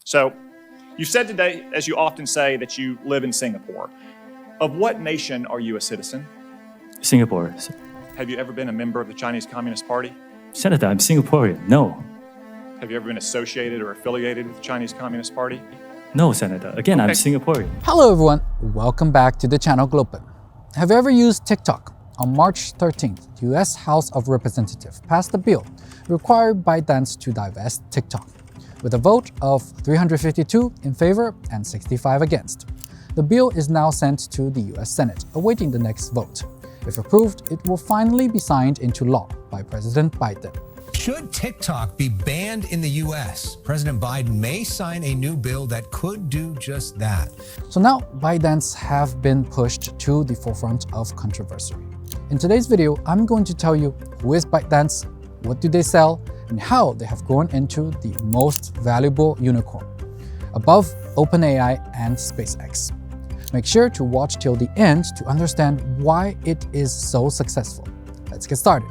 So, you said today, as you often say, that you live in Singapore. Of what nation are you a citizen? Singapore. Have you ever been a member of the Chinese Communist Party? Senator, I'm Singaporean. No. Have you ever been associated or affiliated with the Chinese Communist Party? No, Senator. Again, I'm Singaporean. Hello everyone, welcome back to the channel Globin. Have you ever used TikTok? On March 13th, the US House of Representatives passed a bill requiring ByteDance to divest TikTok, with a vote of 352 in favor and 65 against. The bill is now sent to the US Senate, awaiting the next vote. If approved, it will finally be signed into law by President Biden. Should TikTok be banned in the US? President Biden may sign a new bill that could do just that. So now, ByteDance have been pushed to the forefront of controversy. In today's video, I'm going to tell you who is ByteDance, what do they sell, and how they have grown into the most valuable unicorn, above OpenAI and SpaceX. Make sure to watch till the end to understand why it is so successful. Let's get started.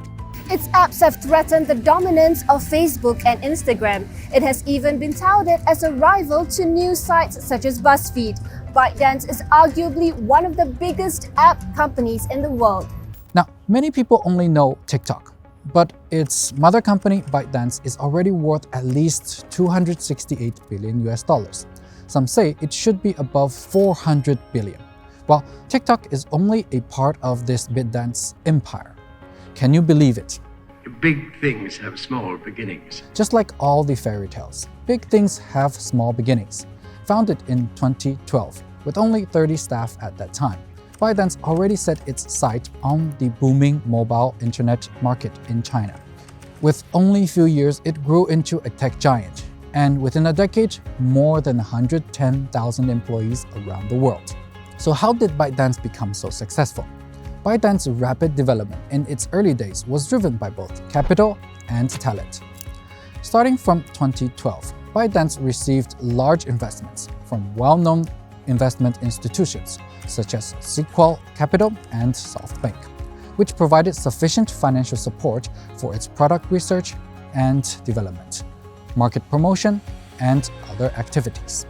Its apps have threatened the dominance of Facebook and Instagram. It has even been touted as a rival to news sites such as BuzzFeed. ByteDance is arguably one of the biggest app companies in the world. Now, many people only know TikTok, but its mother company, ByteDance, is already worth at least $268 billion. Some say it should be above 400 billion. While TikTok is only a part of this ByteDance empire. Can you believe it? Big things have small beginnings. Just like all the fairy tales, big things have small beginnings. Founded in 2012, with only 30 staff at that time, ByteDance already set its sight on the booming mobile internet market in China. With only a few years, it grew into a tech giant, and within a decade, more than 110,000 employees around the world. So how did ByteDance become so successful? ByteDance's rapid development in its early days was driven by both capital and talent. Starting from 2012, ByteDance received large investments from well-known investment institutions such as Sequel Capital and SoftBank, which provided sufficient financial support for its product research and development, market promotion, and other activities.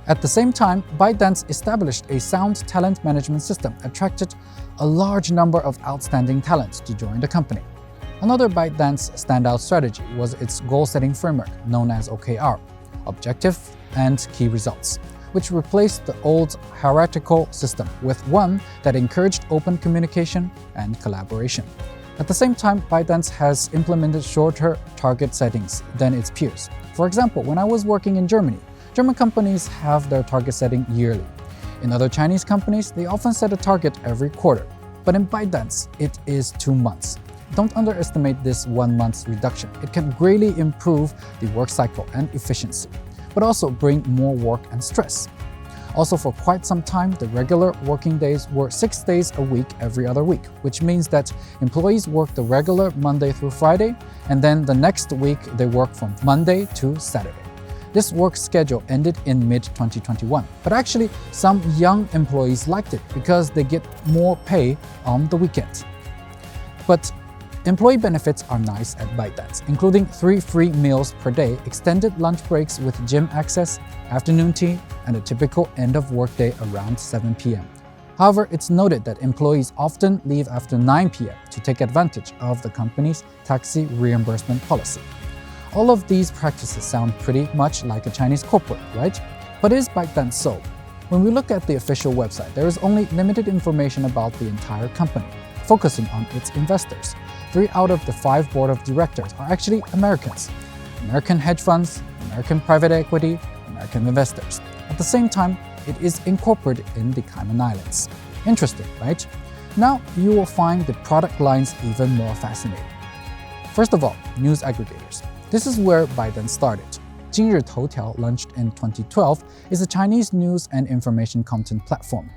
At the same time, ByteDance established a sound talent management system, attracted a large number of outstanding talents to join the company. Another ByteDance standout strategy was its goal-setting framework known as OKR, Objective and Key Results, which replaced the old hierarchical system with one that encouraged open communication and collaboration. At the same time, ByteDance has implemented shorter target settings than its peers. For example, when I was working in Germany, German companies have their target setting yearly. In other Chinese companies, they often set a target every quarter. But in ByteDance, it is 2 months. Don't underestimate this 1 month's reduction. It can greatly improve the work cycle and efficiency, but also bring more work and stress. Also, for quite some time, the regular working days were 6 days a week every other week, which means that employees work the regular Monday through Friday, and then the next week they work from Monday to Saturday. This work schedule ended in mid-2021, but actually some young employees liked it because they get more pay on the weekends. But employee benefits are nice at ByteDance, including 3 free meals per day, extended lunch breaks with gym access, afternoon tea, and a typical end of workday around 7 p.m. However, it's noted that employees often leave after 9 p.m. to take advantage of the company's taxi reimbursement policy. All of these practices sound pretty much like a Chinese corporate, right? But is ByteDance so? When we look at the official website, there is only limited information about the entire company, focusing on its investors. 3 out of the 5 board of directors are actually Americans. American hedge funds, American private equity, American investors. At the same time, it is incorporated in the Cayman Islands. Interesting, right? Now you will find the product lines even more fascinating. First of all, news aggregators. This is where ByteDance started. 今日头条, launched in 2012, is a Chinese news and information content platform.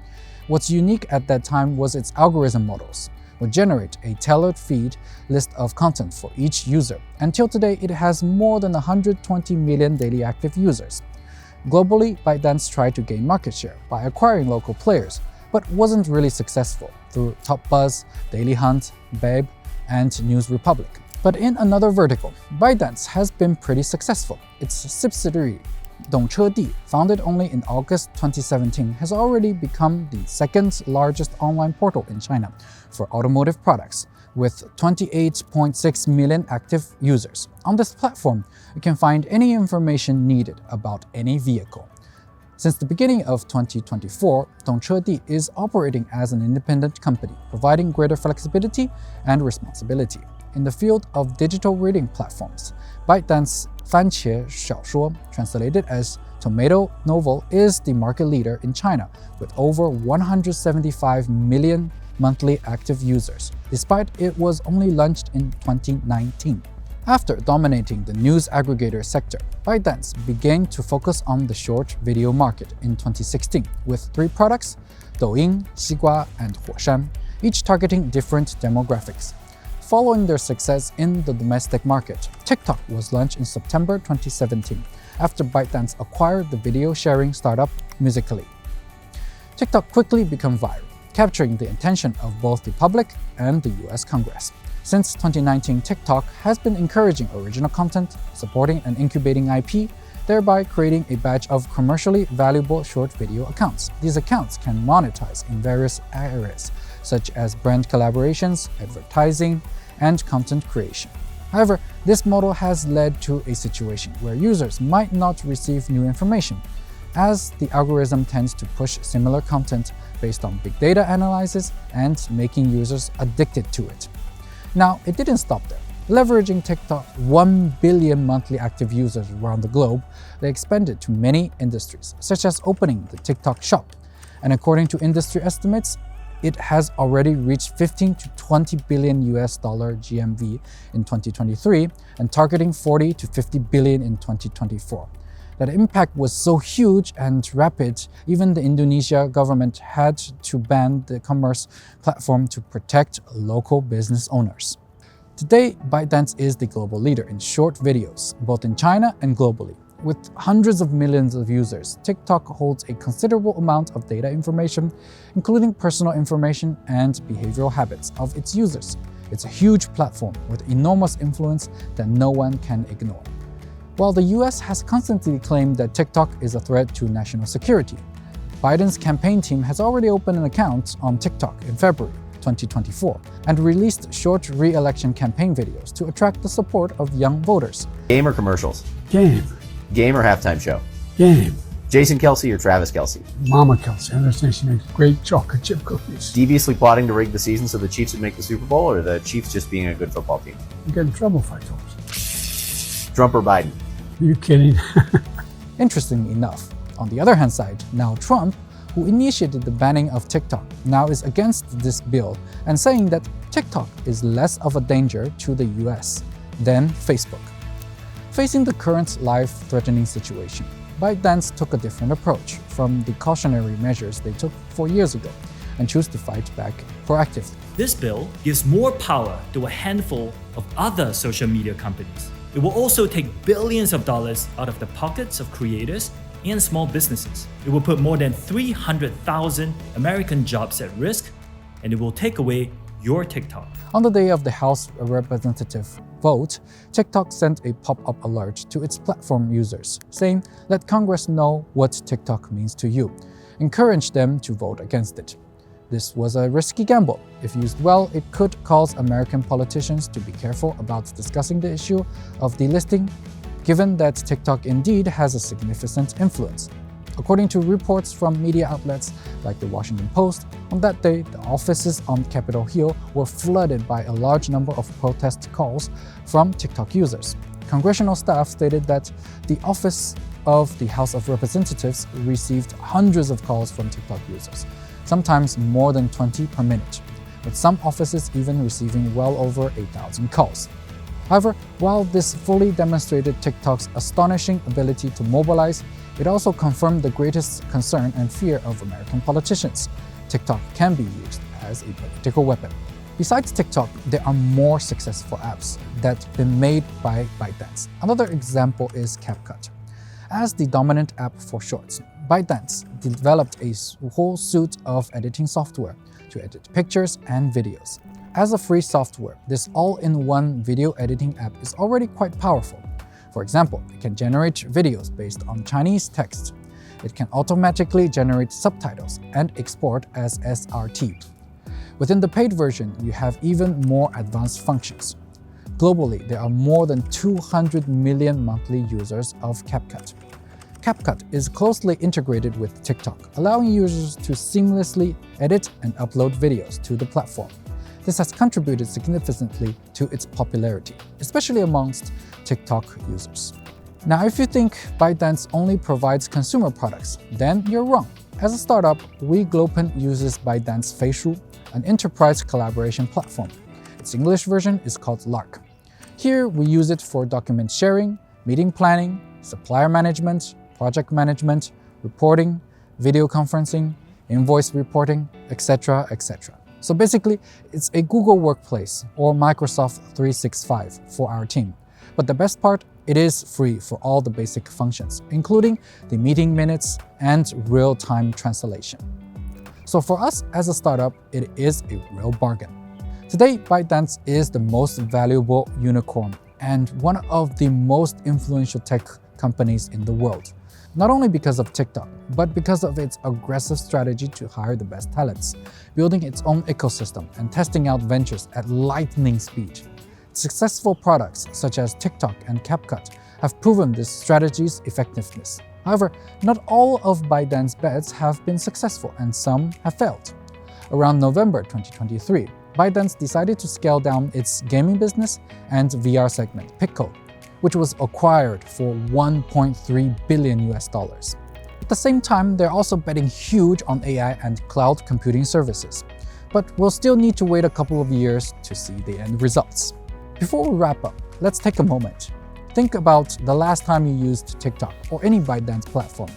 What's unique at that time was its algorithm models would generate a tailored feed list of content for each user. Until today, it has more than 120 million daily active users. Globally, ByteDance tried to gain market share by acquiring local players, but wasn't really successful through Top Buzz, Daily Hunt, Babe, and News Republic. But in another vertical, ByteDance has been pretty successful. Its subsidiary, Dongchedi, founded only in August 2017, has already become the second largest online portal in China for automotive products, with 28.6 million active users. On this platform, you can find any information needed about any vehicle. Since the beginning of 2024, Dongchedi is operating as an independent company, providing greater flexibility and responsibility. In the field of digital reading platforms, ByteDance's 番茄小说, translated as Tomato Novel, is the market leader in China with over 175 million monthly active users, despite it was only launched in 2019. After dominating the news aggregator sector, ByteDance began to focus on the short video market in 2016 with 3 products, douyin, xigua, and huoshan, each targeting different demographics. Following their success in the domestic market, TikTok was launched in September 2017 after ByteDance acquired the video sharing startup Musical.ly. TikTok quickly became viral, capturing the attention of both the public and the US Congress. Since 2019, TikTok has been encouraging original content, supporting and incubating IP, thereby creating a batch of commercially valuable short video accounts. These accounts can monetize in various areas, such as brand collaborations, advertising, and content creation. However, this model has led to a situation where users might not receive new information, as the algorithm tends to push similar content based on big data analysis and making users addicted to it. Now, it didn't stop there. Leveraging TikTok's 1 billion monthly active users around the globe, they expanded to many industries, such as opening the TikTok shop. And according to industry estimates, it has already reached 15 to 20 billion US dollar GMV in 2023 and targeting 40 to 50 billion in 2024. That impact was so huge and rapid, even the Indonesia government had to ban the commerce platform to protect local business owners. Today, ByteDance is the global leader in short videos, both in China and globally. With hundreds of millions of users, TikTok holds a considerable amount of data information, including personal information and behavioral habits of its users. It's a huge platform with enormous influence that no one can ignore. While the US has constantly claimed that TikTok is a threat to national security, Biden's campaign team has already opened an account on TikTok in February 2024 and released short re-election campaign videos to attract the support of young voters. Game or commercials? Game. Game or halftime show? Game. Jason Kelsey or Travis Kelsey? Mama Kelsey. I understand she makes great chocolate chip cookies. Deviously plotting to rig the season so the Chiefs would make the Super Bowl, or the Chiefs just being a good football team? You get in trouble if I told you. Trump or Biden? Are you kidding? Interestingly enough, on the other hand side, now Trump, who initiated the banning of TikTok, now is against this bill and saying that TikTok is less of a danger to the US than Facebook. Facing the current life-threatening situation, ByteDance took a different approach from the cautionary measures they took 4 years ago and chose to fight back proactively. This bill gives more power to a handful of other social media companies. It will also take billions of dollars out of the pockets of creators and small businesses. It will put more than 300,000 American jobs at risk, and it will take away your TikTok. On the day of the House Representative vote, TikTok sent a pop-up alert to its platform users, saying, "Let Congress know what TikTok means to you. Encourage them to vote against it." This was a risky gamble. If used well, it could cause American politicians to be careful about discussing the issue of delisting, given that TikTok indeed has a significant influence. According to reports from media outlets like the Washington Post, on that day, the offices on Capitol Hill were flooded by a large number of protest calls from TikTok users. Congressional staff stated that the office of the House of Representatives received hundreds of calls from TikTok users, sometimes more than 20 per minute, with some offices even receiving well over 8,000 calls. However, while this fully demonstrated TikTok's astonishing ability to mobilize, it also confirmed the greatest concern and fear of American politicians. TikTok can be used as a political weapon. Besides TikTok, there are more successful apps that have been made by ByteDance. Another example is CapCut. As the dominant app for shorts, ByteDance developed a whole suite of editing software to edit pictures and videos. As a free software, this all-in-one video editing app is already quite powerful. For example, it can generate videos based on Chinese text. It can automatically generate subtitles and export as SRT. Within the paid version, you have even more advanced functions. Globally, there are more than 200 million monthly users of CapCut. CapCut is closely integrated with TikTok, allowing users to seamlessly edit and upload videos to the platform. This has contributed significantly to its popularity, especially amongst TikTok users. Now, if you think ByteDance only provides consumer products, then you're wrong. As a startup, WeGlopen uses ByteDance Shou, an enterprise collaboration platform. Its English version is called Lark. Here, we use it for document sharing, meeting planning, supplier management, project management, reporting, video conferencing, invoice reporting, etc., etc. So basically, it's a Google Workplace or Microsoft 365 for our team. But the best part, it is free for all the basic functions, including the meeting minutes and real-time translation. So for us as a startup, it is a real bargain. Today, ByteDance is the most valuable unicorn and one of the most influential tech companies in the world. Not only because of TikTok, but because of its aggressive strategy to hire the best talents, building its own ecosystem and testing out ventures at lightning speed. Successful products such as TikTok and CapCut have proven this strategy's effectiveness. However, not all of ByteDance's bets have been successful and some have failed. Around November 2023, ByteDance decided to scale down its gaming business and VR segment, Pico, which was acquired for $1.3 billion. At the same time, they're also betting huge on AI and cloud computing services, but we'll still need to wait a couple of years to see the end results. Before we wrap up, let's take a moment. Think about the last time you used TikTok or any ByteDance platform.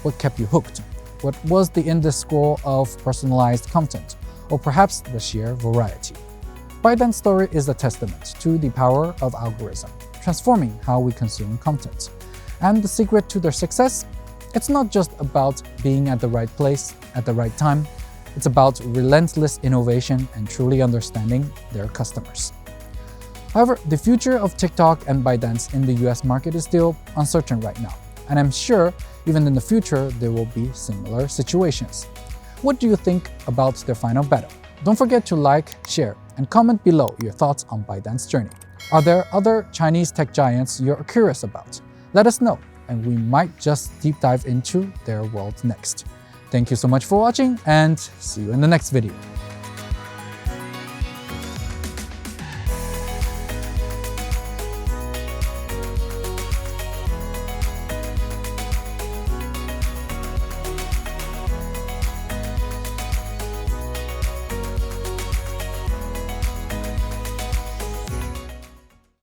What kept you hooked? What was the endless scroll of personalized content? Or perhaps the sheer variety? ByteDance's story is a testament to the power of algorithm, transforming how we consume content. And the secret to their success? It's not just about being at the right place at the right time. It's about relentless innovation and truly understanding their customers. However, the future of TikTok and ByteDance in the US market is still uncertain right now, and I'm sure even in the future there will be similar situations. What do you think about their final battle? Don't forget to like, share, and comment below your thoughts on ByteDance's journey. Are there other Chinese tech giants you're curious about? Let us know, and we might just deep dive into their world next. Thank you so much for watching, and see you in the next video.